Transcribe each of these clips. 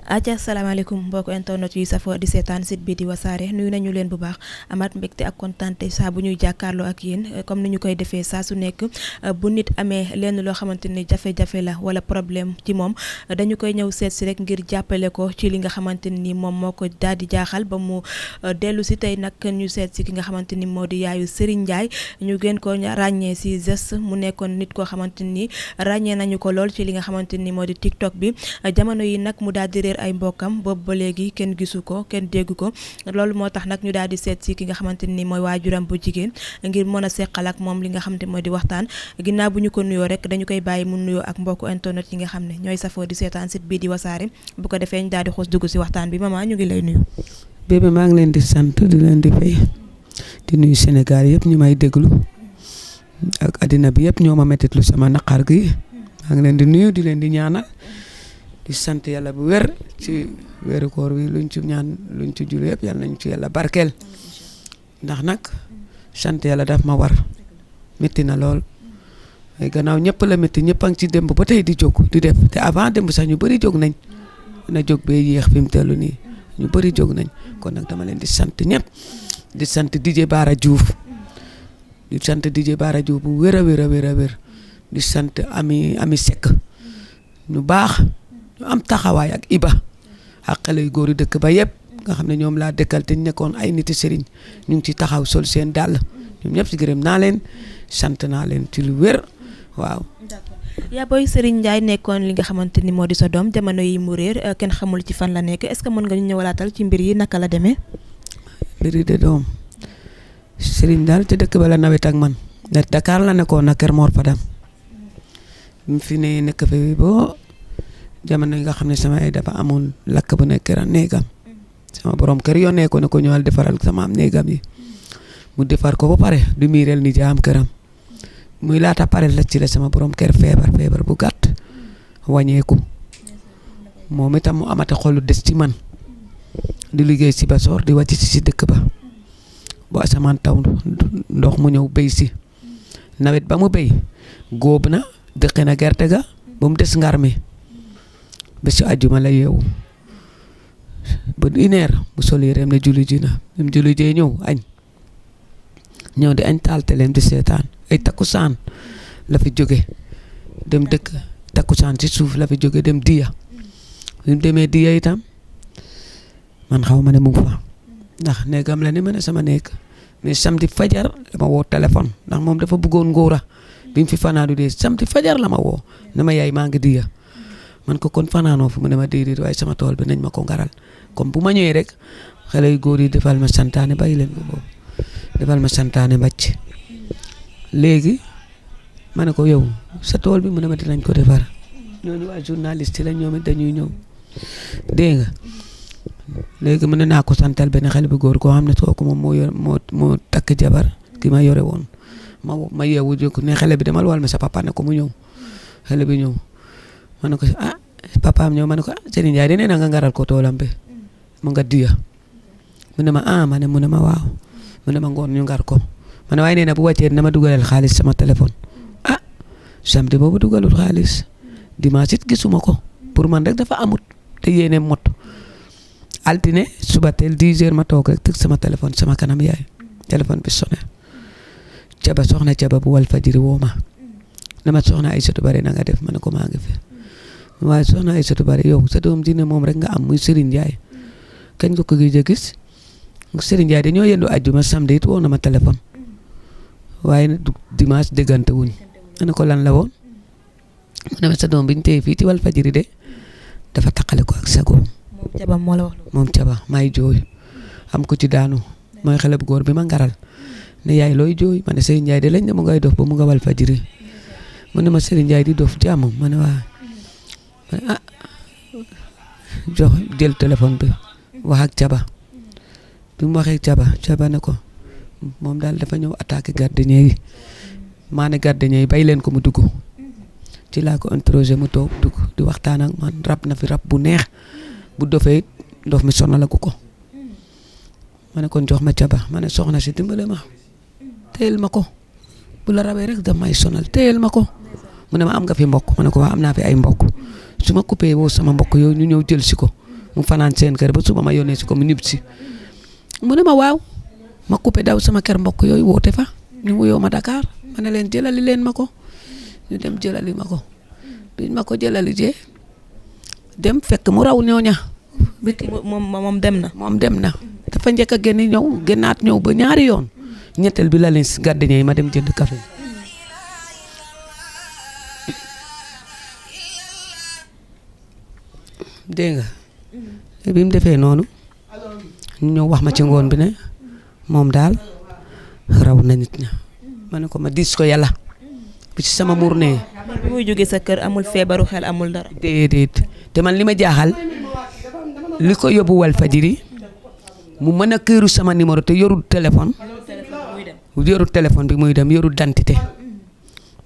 aca salaamaaleykum mbokk internet yi safo di seetaan site bi di wasaare nuyu nañu leen bu baax amaat mbégte ak kontante saa bu ñuy jàkkaarloo ak yéen comme ni ñu koy defee saa su nekk bu nit amee lenn loo xamante ni jafe-jafe la wala problème ci moom dañu koy ñëw seet si rek ngir jàppale ko ci li nga xamante ni moom moo ko daal di jaaxal ba mu dellu si tey nag ñu seet si ki nga xamante ni moo di yaayu Serigne Ndiaye ñu gën ko ràññee si Zest mu nekkoon nit koo xamante ni ràññee nañu ko lool ci li nga xamante ni moo di TikTok bi jamono yi nag mu daal di réer ay mbokkam boobu ba léegi kenn gisu ko kenn déggu ko loolu moo tax nag ñu daal di seet si ki nga xamante ni mooy waajuram bu jigéen ngir mën a seqal ak moom li nga xamante mooy di waxtaan ginnaaw bu ñu ko nuyoo rek dañu koy bàyyi mu nuyoo ak mbokku internet yi nga xam ne ñooy safoo di seetaan site bii di wasaare bu ko defee ñu daal di xuus dugg si waxtaan bi maman ñu ngi lay nuyu. bébé maa ngi leen di sant di leen di fay di nuyu Sénégal yëpp ñu may déglu ak addina bi yëpp ñoo ma mettitlu sama naqar gi maa ngi leen di nuyu di leen di ñaanal di sant yàlla bu wér ci weeru koor wi luñ ci ñaan luñ ci jul yëpp yàlla nañ ci yàlla barkeel ndax nag sant yàlla daf ma war métti na lool ay gannaaw ñëpp la métti ñëpp a ngi ci démb ba tey di jóg di def te avant démb sax ñu bëri jóg nañ na jóg bee yéex fi mu tellu nii ñu bëri jóg nañ kon nag dama leen di sant ñëpp di sant DJ Bara Diouf di sant DJ Bara Diouf bu wér a wér a wér a wér di sant ami Seck ñu baax ñu am taxawaay ak Iba ak xale yu góor yu dëkk ba yëpp nga xam ne ñoom laa dëkkal te nekkoon ay niti sëriñ ñu ngi ci taxaw sol seen dàll ñoom ñëpp ci gërëm naa leen sant naa leen ci lu wér waaw. yaa booy Serigne Ndiaye nekkoon li nga xamante ni moo di sa doom jamono yi mu réer kenn xamul ci fan la nekk est-ce que mën nga ñu ñëwalaatal ci mbir yi naka la demee. mbir yi de doom Serigne daal te dëkk ba la nawet ak man Dakar la nekkoon na Kër Mor Fadam fi ne nekk fi boo jamono yi nga xam ne sama ay dafa amoon lakk bu nekk néegam sama borom kër yónnee ko ne ko ñëwal defaral sama am néegam yi mu defar ko ba pare du miireel ni jaam këram muy laata pare la ci la sama borom kër feebar bu gàtt wàññeeku moom itam mu amate xolu des ci man di liggéey si Basoor di wàcc si dëkk ba bu asamaan taw ndox mu ñëw béy si nawet ba mu béy góob na dëqe na gerte ga ba mu des ngar mi bésu àjjuma la yeewu ba 1h mu sol yéreem ne julli ji na même julli jee ñëw añ ñëw di añ taal teleem di seetaan ay takkusaan la fi jóge dem dëkk takkusaan ci suuf la fi jóge dem diya bi mu demee diya itam man xaw ma ne mu ngi fa ndax néegam la ni ma ne sama néeg mais samedi fajar dama woo téléphone ndax moom dafa bëggoon ngóora bi mu fi fanaadu dee samedi fajar la ma woo ne ma yaay maa ngi diya man ko kon fanaanoo fi mu ne ma déedéet waaye sama tool bi nañ ma ko ngaral comme bu ma ñëwee rek xale yu góor yi defal ma santaane bàyyi leen ko boobu defal ma santaane mbàcc léegi ma ne ko yow sa tool bi mu ne ma dinañ ko defar ñooñu waa journaliste la ñoom it dañuy ñëw dégg nga léegi mu ne naa ko santal benn xale bu góor koo xam ne kooku moom moo takk jabar ki ma yore woon ma yeewu jóg ne xale bi demal wal ma sa papa ne ko mu ñëw xale bi ñëw ma ne ko papaam ñëw ma ne ko Serigne Ndiaye de nee na nga ngaral ko toolam bi mu nga diya mu ne ma ma ne mu ne ma waaw mu ne ma ngoon ñu ngar ko ma ne waaye nee na bu wàccee dina ma dugalal xaalis sama téléphone samedi boobu dugalul xaalis dimanche it gisuma ko pour man rek dafa amut te yéene mot altine suba teel 10h ma toog rek teg sama téléphone sama kanam yaay téléphone bi sonné soxna Caba bu Walfadjri woo ma dama soxna Aïssatou Bari na nga def ma ne ko maa ngi fi waaye soxna Aïssatou Bari yow sa doom ji ne moom rek nga am muy Serigne Ndiaye kañ nga ko gëj a gis Serigne Ndiaye dañoo yendu àjjuma samedi it woo na ma téléphone waaye dimanche déggante wuñ ma ne ko lan la woon mu ne ma sa doom bi ñu téye fii ci Walfadjri de dafa taqale ko ak sagoom moom Caba moo la wax loolu. moom Caba may jooy am ko ci daanu mooy xale bu góor bi ma ngaral ne yaay looy jooy ma ne Serigne Ndiaye de lañ ne mu ngay dof ba mu nga Walfadjri mu ne ma Serigne Ndiaye di dof jàmm ma ne waa jox jël téléphone bi wax ak Caba bi mu waxee Caba ne ko moom daal dafa ñëw attaqué gardien yi maa ne gardien yi bay leen ko mu dugg ci laa ko interroger mu toog dugg di waxtaan ak man rab na fi rab bu neex bu dofee ndof mi sonalagu ko ma ne kon jox ma Caba ma ne soxna si dimbale ma téyel ma ko bu la rabee rek daf may sonal téyel ma ko mu ne ma am nga fi mbokk ma ne ko waa am naa fi ay mbokk su ma coupé woo sama mbokk yow ñu ñëw jël si ko mu fanaan seen kër ba suba ma yónnee si ko mu ñib si mu ne ma waaw ma coupé daw sama kër mbokk yooyu woote fa ñu wuyoo ma Dakar ma ne leen jëlali leen ma ko ñu dem jëlali ma ko biñ ma ko jëlali jee dem fekk mu raw ñooña moom dem na dafa njëkk a génn ñëw génnaat ñëw ba ñaari yoon ñetteel bi la leen si gardien yi ma dem jënd café dégg nga bi mu defee noonu ñu ñëw wax ma ci ngoon bi ne moom daal raw na nit ña ma ne ko ma diis ko yàlla bi ci sama murne bi muy jógee sa kër amul feebaru xel amul dara. déedéet te man li ma jaaxal li ko yóbbu Walfadjri mu mën a këru sama numéro te yorul téléphone bi muy dem yorul dentité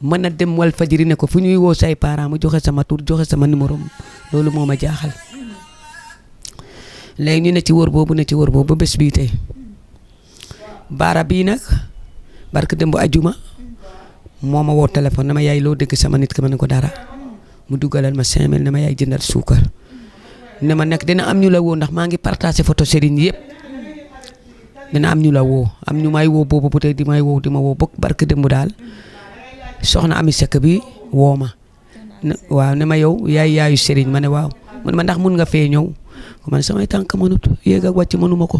mën a dem Walfadjri ne ko fu ñuy woo say parents mu joxe sama tur joxe sama numéro loolu moo ma jaaxal léegi ñu ne ci wër boobu ba bés bii tey baara bii nag barke dem bu ajuma moo ma woo téléphone ne ma yaay loo dégg sama nit ki ma ne ko dara mu dugalal ma 5000 ne ma yaay jëndal suukar ne ma nekk dina am ñu la woo ndax maa ngi partagé photo Serigne yëpp dina am ñu la woo am ñu may woo boobu bu tey di ma woo bokk barke dem bu daal soxna Ami Seck bi woo ma waaw ne ma yow yaayu Serigne ma ne waaw man ma ndax mun nga fee ñëw man samay tànk mënut yéeg ak wàcc mënuma ko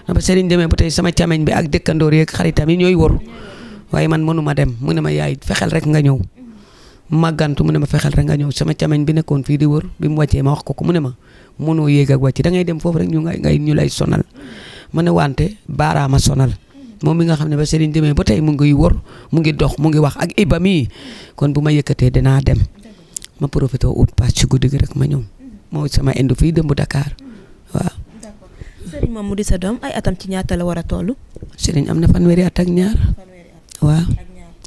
na ba Serigne demee ba tey sama càmmeñ bi ak dëkkandoor yeeg xaritam yi ñooy wor waaye man mënuma dem mu ne ma yaay fexeel rek nga ñëw màggantu mu ne ma fexeel rek nga ñëw sama càmmeñ bi nekkoon fii di wër bi mu wàccee ma wax ko mu ne ma mënoo yéeg ak wàcc da ngay dem foofu rek ñu lay sonal ma ne wante baaraama sonal moom mi nga xam ne ba Serigne demee ba tey mu ngi wor mu ngi dox mu ngi wax ak Iba mi kon bu ma yëkkatee dinaa dem ma profité ut pass ci guddi gi rek ma ñëw moo sama indu fii dem bu Dakar waaw. d'accord Serigne moom mu di sa doom ay atam ci ñaata la war a toll. Serigne am na fanweeri at ak ñaar. waaw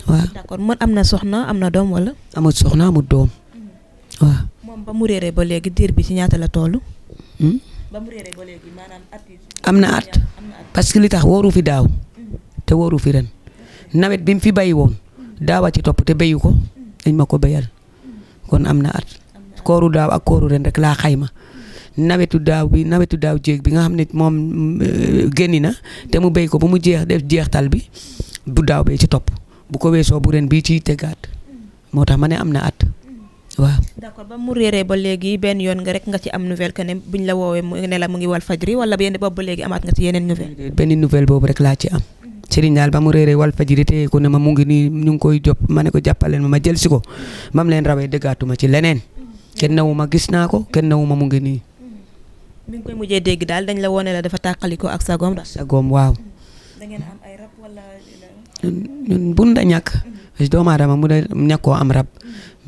waaw. d'accord man am na soxna am na doom wala. amul soxna amul doom waaw. moom ba mu réeree ba léegi diir bi ci ñaata la toll. ba mu réeree ba léegi maanaam at yi. am na at parce que li tax wóoru fi daaw te wóoru fi ren nawet bi mu fi bay woon daawa ci topp te bayu ko dañ ma ko bayal kon am na at kooru daaw ak kooru ren rek laa xayma nawetu daaw jéeg bi nga xam ne moom génni na te mu bay ko ba mu jeex def jeextal bi bu daaw bee ci topp bu ko weesoo bu ren bii ciy tegaat moo tax ma ne am na at waaw. d'accord ba mu réeree ba léegi benn yoon nga rek nga ci am nouvelle que ne buñ la woowee mu ne la mu ngi Walfadjri wala benn boobu ba léegi amaat nga ci yeneen nouvelle. benn nouvelle boobu rek laa ci am. Serigne daal ba mu réeree Walfadjri te ko ne ma mu ngi nii ñu ngi koy jopp ma ne ko jàppaleen ma jël si ko mam leen rawee dëggaatuma ci leneen kenn newu ma gis naa ko kenn newu ma mu ngi nii. mi ngi koy mujjee dégg daal dañ la wone la dafa tàqaliko ak sagoom daal. sagoom waaw. da ngeen am ay rab wala. ñun bun da ñàkk doomu aadama mu da ñàkkoo am rab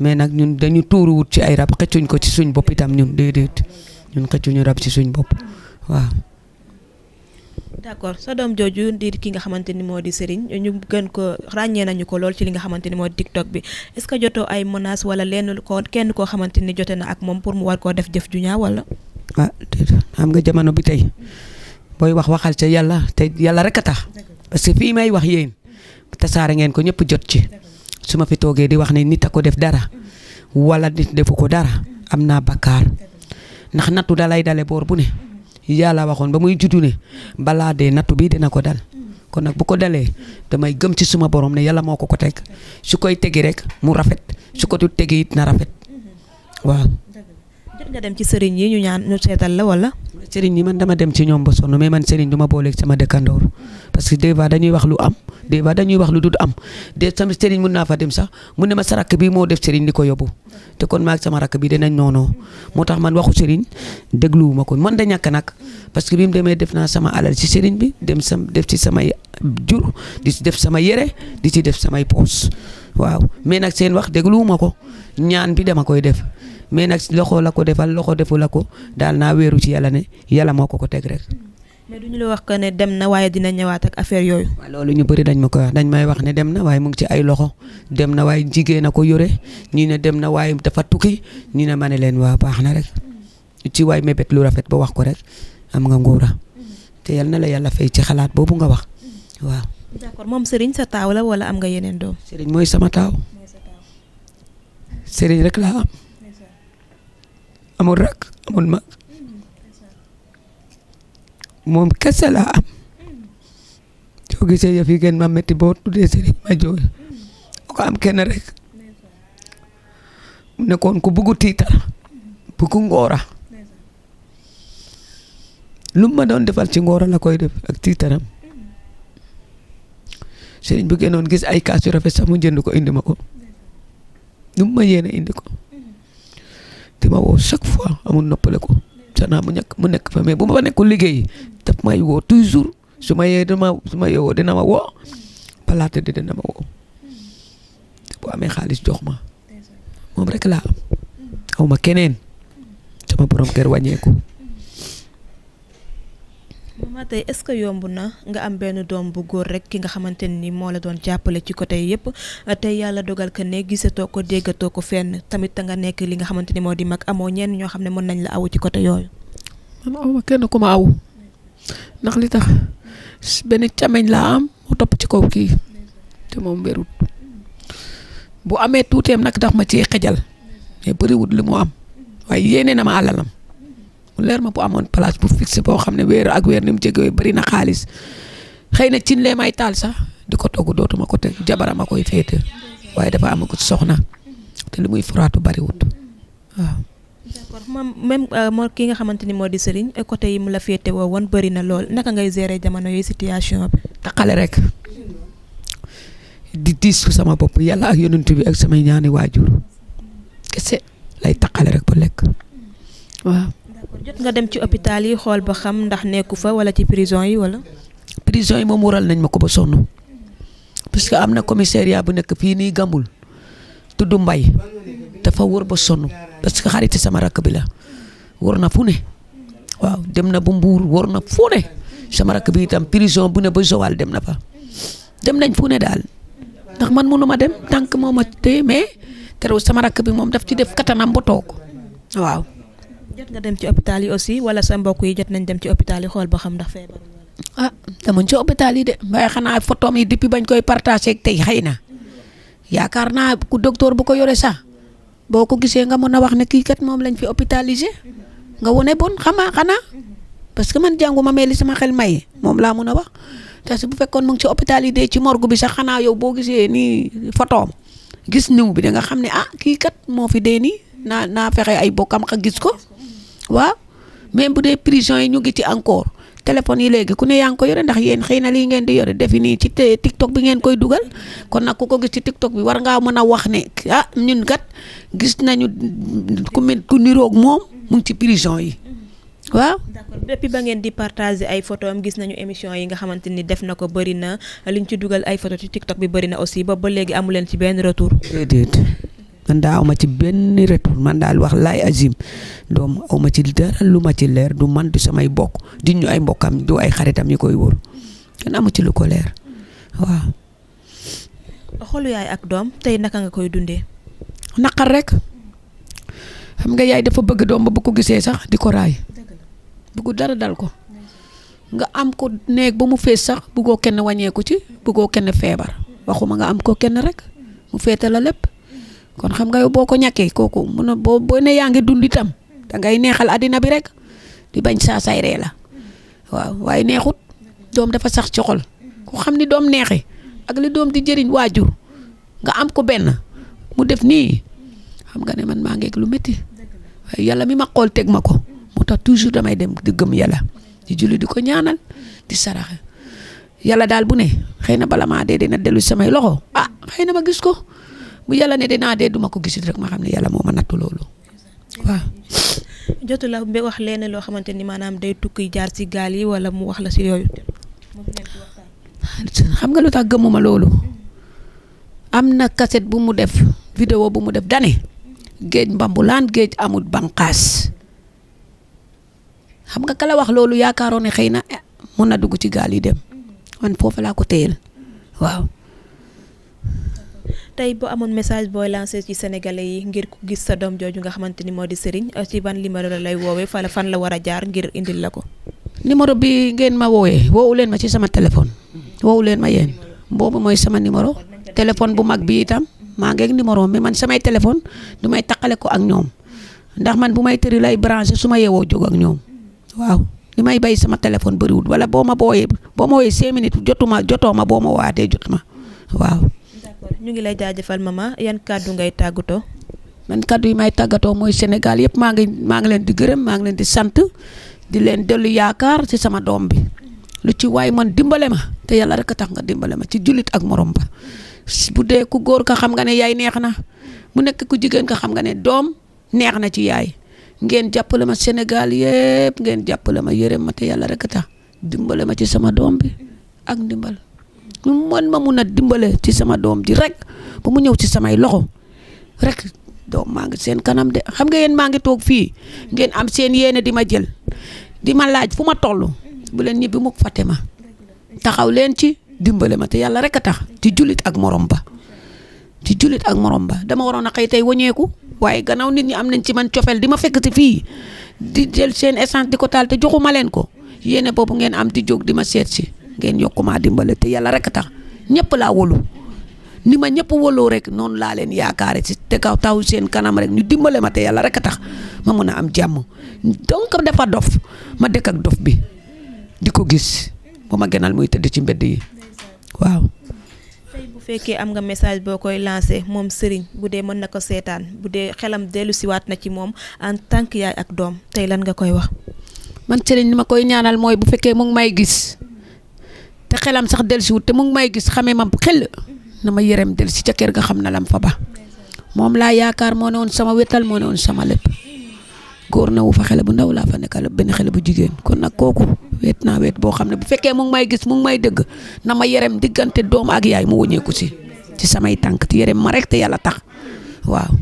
mais nag ñun dañu tuuru wut ci ay rab xëccuñ ko ci suñ bopp itam ñun déedéet ñun xëccuñu rab ci suñ bopp waaw. d'accord sa doom jooju di ki nga xamante ni moo di Serigne ñu gën ko ràññee nañu ko lool ci li nga xamante ni moo di TikTok bi est-ce que jotoo ay menaces wala kenn koo xamante ni jote na ak moom pour mu war koo def jëf ju ñaaw wala. ah déedéet xam nga jamono bi tey booy waxal ca yàlla te yàlla rek a tax parce que fii may wax yéen tasaare ngeen ko ñëpp jot ci su ma fi toogee di wax ne nit a ko def dara wala nit defu ko dara am naa bakkaar ndax nattu dalay dale boor bu ne yàlla waxoon ba muy juddu ne balaa dee nattu bi dina ko dal kon nag bu ko dalee damay gëm ci suma borom ne yàlla moo ko teg su koy tegi rek mu rafet su ko du tegi it na rafet waaw. jot nga dem ci Serigne yi ñu seetal la wala. Serigne yi man dama dem ci ñoom ba sonn mais man Serigne du ma booleeg sama dëkkandoor parce que des fois dañuy wax lu am des fois dañuy wax lu dul am sama Serigne mun naa fa dem sax mu ne ma sa rakk bi moo def Serigne di ko yóbbu te kon maag sama rakk bi dinañ noonoo moo tax man waxu Serigne dégluwuma ko man da ñàkk nag parce que bi mu demee def naa sama alal ci Serigne bi def ci samay jur di ci def sama yére di ci def samay poos waaw mais nag seen wax dégluwuma ko ñaan bi dama koy def. mais nag loxo la ko defal loxo defu la ko daal naa wéeru ci yàlla ne yàlla moo ko teg rek. mais duñu la wax que ne dem na waaye dina ñëwaat ak affaire yooyu. waaw loolu ñu bëri dañ ma koy wax dañ may wax ne dem na waaye mu ngi ci ay loxo dem na waaye jigéen a ko yore ñii ne dem na waaye dafa tukki ñii ne ma ne leen waa baax na rek ci waay mébét lu rafet ba wax ko rek am nga nguura te yal na la yàlla fay ci xalaat boobu nga wax waaw. d'accord moom Serigne sa taaw la wala am nga yeneen doom. Serigne mooy sama taaw Serigne rek laa am. amul rak amul mag moom kese laa am soo gisee yëf yi gën ma métti boo tuddee sëriñ ma jooy ko am kenn rek mu nekkoon ku buggu tiital buggu ngoora lu ma doon defal ci ngoora la koy def ak tiitaram sëriñ bu gënoon gis ay kaas yu rafet sax mu jënd ko indi ma ko lu ma yéene indi ko di ma woo chaque fois amul noppale ko sanaa mu nekk fa mais bu ma nekkul liggéey daf may woo toujours su ma yeewoo dina ma woo balaa tëdd dina ma woo bu amee xaalis jox ma moom rek laa am aw ma keneen sama borom kër wàññeeku. Mama tey est-ce que yomb na nga am benn doom bu góor rek ki nga xamante ni moo la doon jàppale ci côté yëpp tey yàlla dogal que ne gisatoo ko déggatoo ko fenn tamit nga nekk li nga xamante ni moo di mag amoo ñenn ñoo xam ne mën nañ la awu ci côté yooyu. man aw ma kenn ku ma awu ndax li tax benn cameñ laa am mu topp ci kaw kii te moom wérut bu amee tuuteem nag tax ma ci xejal mais bëriwut li mu am waaye yéene na ma alalam mu leer ma bu amoon place bu fixe boo xam ne weer ak weer ni mu jegewee bëri na xaalis xëy na cin lee may taal sax di ko togg dootuma ko teg jabara ma koy féete waaye dafa amagut soxna te li muy furaatu bëriwut waaw. d'accord moom même moo ki nga xamante ni moo di sëriñ côté yi mu la féete woo woon bëri na lool naka ngay gérer jamono yooyu situation bi. taxale rek di diis sama bopp yàlla ak yonent bi ak samay ñaani waajur kese lay taxale rek ba lekk waaw. d'accord jot nga dem ci hôpital yi xool ba xam ndax nekku fa wala ci prison yi wala. prison yi moom waral nañ ma ko ba sonn parce que am na commissariat bu nekk fii nii Gambul tudd Mbay dafa wër ba sonn parce que xariti sama rakk bi la wër na fu ne waaw dem na bu Mbuur wër na fu ne sama rakk bi itam prison bu ne ba Joal dem na fa dem nañ fu ne daal ndax man mënu ma dem tànk moo ma téye mais terew sama rakk bi moom daf ci def katanam ba toog waaw. jot nga dem ci hôpital yi aussi wala sa mbokk yi jot nañ dem ci hôpital yi xool ba xam ndax feebar ah dama ci hôpital yi de waaye xanaa photom yi depuis bañ koy partagé tey xëy na yaakaar naa ku docteur bu ko yore sax boo ko gisee nga mën a wax ne kii kat moom lañ fi hôpitalisé nga wone bon xanaa parce que man jànguma mais li sama xel maye moom laa mën a wax parce que bu fekkoon mu ngi ci hôpital yi de ci morgue bi sax xanaa yow boo gisee nii photom gis niw bi da nga xam ne ah kii kat moo fi dee nii naa fexe ay bokkam xa gis ko waaw même bu dee prison yi ñu ngi ci encore téléphone yi léegi ku ne yaa ngi ko yore ndax yéen xëy na lii ngeen di yore defi nii ci TikTok bi ngeen koy dugal kon nag ku ko gis ci TikTok bi war ngaa mën a wax ne ah ñun kat gis nañu ku niroog moom mu ngi ci prison yi waaw. d'accord depuis ba ngeen di partager ay photo am gis nañu émission yi nga xamante ni def na ko bëri na liñ ci dugal ay photo ci TikTok bi bëri na aussi ba léegi amu leen ci benn retour. déedéet man daa aw ma ci benn retour man daal wax laay azim doom aw ma ci dara lu ma ci leer du man du samay bokk di ñu ay mbokkam du ay xaritam yi koy wóor kenn amu ci lu ko leer waaw. xolu yaay ak doom tey naka nga koy dundee. naqar rek xam nga yaay dafa bëgg doom ba bu ko gisee sax di ko raay bëggu dara dal ko nga am ko néeg ba mu fees sax bëggoo kenn wàññeeku ci bëggoo kenn feebar waxuma nga am ko kenn rek mu feete la lépp. kon xam nga yow boo ko ñàkkee kooku mun na boo ne yaa ngi dund itam da ngay neexal àddina bi rek di bañ saa sayree la waaw waaye neexut doom dafa sax ci xol ku xam ni doom neexee ak li doom di jëriñ waajur nga am ko benn mu def nii xam nga ne man maa ngeeg lu métti waaye yàlla mi ma xool teg ma ko moo tax toujours damay dem di gëm yàlla di julli di ko ñaanal di saraxe yàlla daal bu ne xëy na bala maa dee dina dellu samay loxo ah xëy na ma gis ko. bu yàlla ne dinaa dee duma ko gisit rek ma xam ne yàlla moo ma nattu loolu waaw. jotu la ba wax leen loo xamante ni maanaam day tukki jaar ci gaal yi wala mu wax la ci yooyu. xam nga lu tax gëmuma loolu am na cassette bu mu def vidéo bu mu def dane géej mbambulaan géej amul banqaas xam nga kala wax loolu yaakaaroon ne xëy na mun na dugg ci gaal yi dem man foofu laa ko téyel waaw. tey boo amoon message booy lancé ci sénégalais yi ngir ku gis sa doom jooju nga xamante ni moo di Serigne ci ban numéro la lay woowee fan la war a jaar ngir indil la ko. numéro bi ngeen ma woowee woowu leen ma ci sama téléphone woowu leen ma yéen boobu mooy sama numéro téléphone bu mag bi itam maa ngeeg numéro mais man samay téléphone du may taqale ko ak ñoom ndax man bu may tëri lay branché su ma yeewoo jóg ak ñoom waaw. li may bay sama téléphone bëriwul wala boo ma wooyee 5 minutes jotoo ma boo ma waatee jot ma waaw. d'accord ñu ngi lay jaajëfal mama yan kàddu ngay tàggatoo. man kàddu yi may tàggatoo mooy Sénégal yëpp maa ngi leen di gërëm maa ngi leen di sant di leen dellu yaakaar ci sama doom bi lu ci waay man dimbale ma te yàlla rek a tax nga dimbale ma ci jullit ak morom ba bu dee ku góor ka xam nga ne yaay neex na mu nekk ku jigéen ka xam nga ne doom neex na ci yaay ngeen jàppale ma Sénégal yëpp ngeen jàppale ma yërëm ma te yàlla rek a tax dimbale ma ci sama doom bi ak ndimbal mu mën ma mun a dimbale ci sama doom ji rek ba mu ñëw ci samay loxo rek doom maa ngi seen kanam de xam nga yéen maa ngi toog fii ngeen am seen yéene di ma jël di ma laaj fu ma toll bu leen ñibbi mukk fàtte ma taxaw leen ci dimbale ma te yàlla rek a tax ci jullit ak morom ba ci jullit ak morom ba dama waroon a xëy tey wañeeku waaye gannaaw nit ñi am nañ ci man cofeel di ma fekk ci fii di jël seen essence di ko taal te joxuma leen ko yéene boobu ngeen am di jóg di ma seet si ngeen yokku maa dimbale te yàlla rek a tax ñëpp laa wóolu ni ma ñëpp wóoloo rek noonu laa leen yaakaare ci te kaw taw seen kanam rek ñu dimbale ma te yàlla rek a tax ma mun a am jàmm donc dafa dof ma dëkk ak dof bi di ko gis ba ma gënal muy tëdd ci mbedd yi waaw. tey bu fekkee am nga message boo koy lancé moom Serigne bu dee mën na ko seetaan bu dee xelam dellu siwaat na ci moom en tant que yaay ak doom tey lan nga koy wax. man Serigne ni ma koy ñaanal mooy bu fekkee mu ngi may gis te xelam sax dellu siwut te mu ngi may gis xamee ma xel na ma yërëm dellu si ca kër ga xam na lam fa ba moom laa yaakaar moo ne woon sama wetal moo ne woon sama lépp góor na wu fa xale bu ndaw laa fa nekkal benn xale bu jigéen kon nag kooku weet naa weet boo xam ne bu fekkee mu ngi may gis mu ngi may dëgg na ma yërëm diggante doom ak yaay mu wëñeeku ci samay tànk te yërëm ma rek te yàlla tax waaw.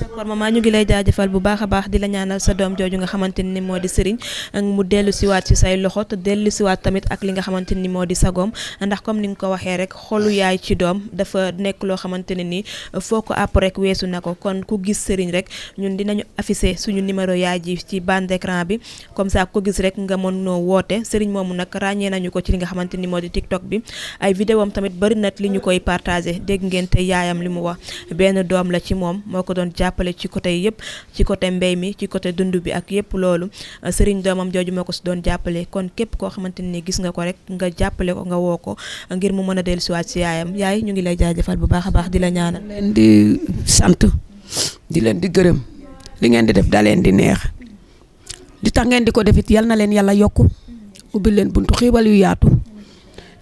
d'accord maman ñu ngi lay jaajëfal bu baax a baax di la ñaanal sa doom jooju nga xamante ni moo di Serigne mu dellu siwaat ci say loxo te dellu siwaat tamit ak li nga xamante ni moo di sagoom ndax comme ni nga ko waxee rek xolu yaay ci doom dafa nekk loo xamante ne nii foo ko àpp rek weesu na ko kon ku gis Serigne rek ñun dinañu afficher suñu numéro yaay ji ci bande d'écran bi comme ça ko gis rek nga mën noo woote Serigne moomu nag ràññee nañu ko ci li nga xamante ni moo di TikTok bi ay vidéo am tamit bari na li ñu koy partagé dégg ngeen te yaayam li mu wax benn doom la ci moom moo ko doon jàppale ci côté yëpp ci côté mbéy mi ci côté dund bi ak yëpp loolu Serigne doomam jooju moo ko si doon jàppale kon képp koo xamante ni gis nga ko rek nga jàppale ko nga woo ko ngir mu mën a dellusiwaat si yaayam yaay ñu ngi lay jaajëfal bu baax a baax di la ñaanal. leen di sant di leen di gërëm li ngeen di def da leen di neex di tax ngeen di ko defit yal na leen yàlla yokku ubbil leen buntu xiibal yu yaatu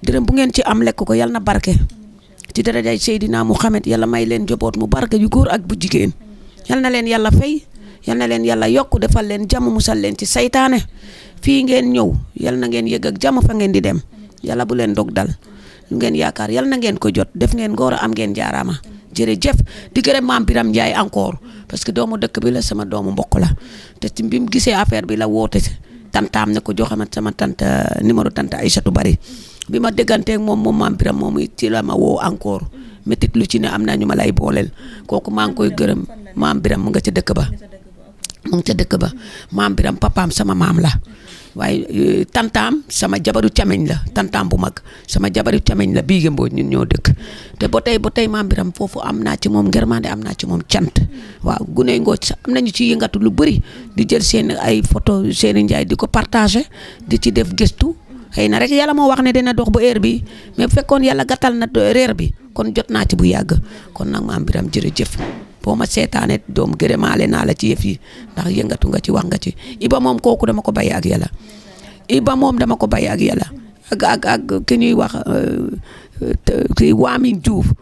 dërëm bu ngeen ci am lekk ko yal na barke ci darajay Seydina Muhammad yàlla may leen joboot mu barke yu góor ak bu jigéen. yal na leen yàlla fay yal na leen yàlla yokk defal leen jàmm musal leen ci saytaane fii ngeen ñëw yal na ngeen yëg ak jàmm fa ngeen di dem yàlla bu leen dog dal lu ngeen yaakaar yal na ngeen ko jot def ngeen góor a am ngeen jaaraama jërëjëf di gërëm maam Biram Njaay encore parce que doomu dëkk bi la sama doomu mbokk la te ci bi mu gisee affaire bi la woote tantaam ne ko joxama sama tante numéro tante Aïssatou Bari bi ma dégganteeg moom maam Biram moom ci la ma woo encore métit lu ci ne am naa ñu ma lay booleel kooku maa ngi koy gërëm maam Biram mu nga ca dëkk ba maam Biram papaam sama maam la waaye tantaam sama jabaru cameñ la tantaam bu mag sama jabaru cameñ la Biige Mbooj ñun ñoo dëkk te ba tey maam Biram foofu am naa ci moom ngërmande am naa ci moom cant waaw gune ngooj sax am nañu ci yëngatu lu bëri di jël seen ay photo Seeni Njaay di ko partagé di ci def gëstu xëy na rek yàlla moo wax ne dina dox ba heure bi mais bu fekkoon yàlla gàttal na reer bi kon jot naa ci bu yàgg kon nag maam Biram jërëjëf boo ma seetaanee doom gërëmaale naa la ci yëf yi ndax yëngatu nga ci wax nga ci Iba moom kooku dama ko bàyyi ak yàlla Iba moom dama ko bàyyi ak yàlla ak ki ñuy wax ki Waamin Juuf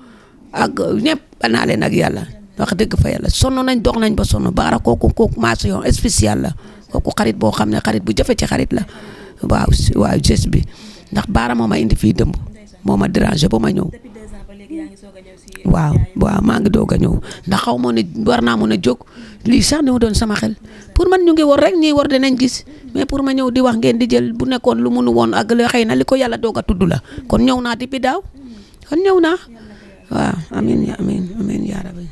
ak ñëpp banaa leen ak yàlla wax dëgg fa yàlla sonn nañ dox nañ ba sonn baara kooku mention spéciale la kooku xarit boo xam ne xarit bu jafe ci xarit la waaw geste bi ndax baara moo ma indi fii dëmb moo ma déranger ba ma ñëw waaw maa ngi doog a ñëw ndax xaw ma ne war naa mën a jóg lii sax ni mu doon sama xel pour man ñu ngi war rek ñiy war dinañ gis mais pour ma ñëw di wax ngeen di jël bu nekkoon lu munu woon ak xëy na li ko yàlla doog a tudd la kon ñëw naa depuis daaw kon ñëw naa waaw amiin yaa rabbi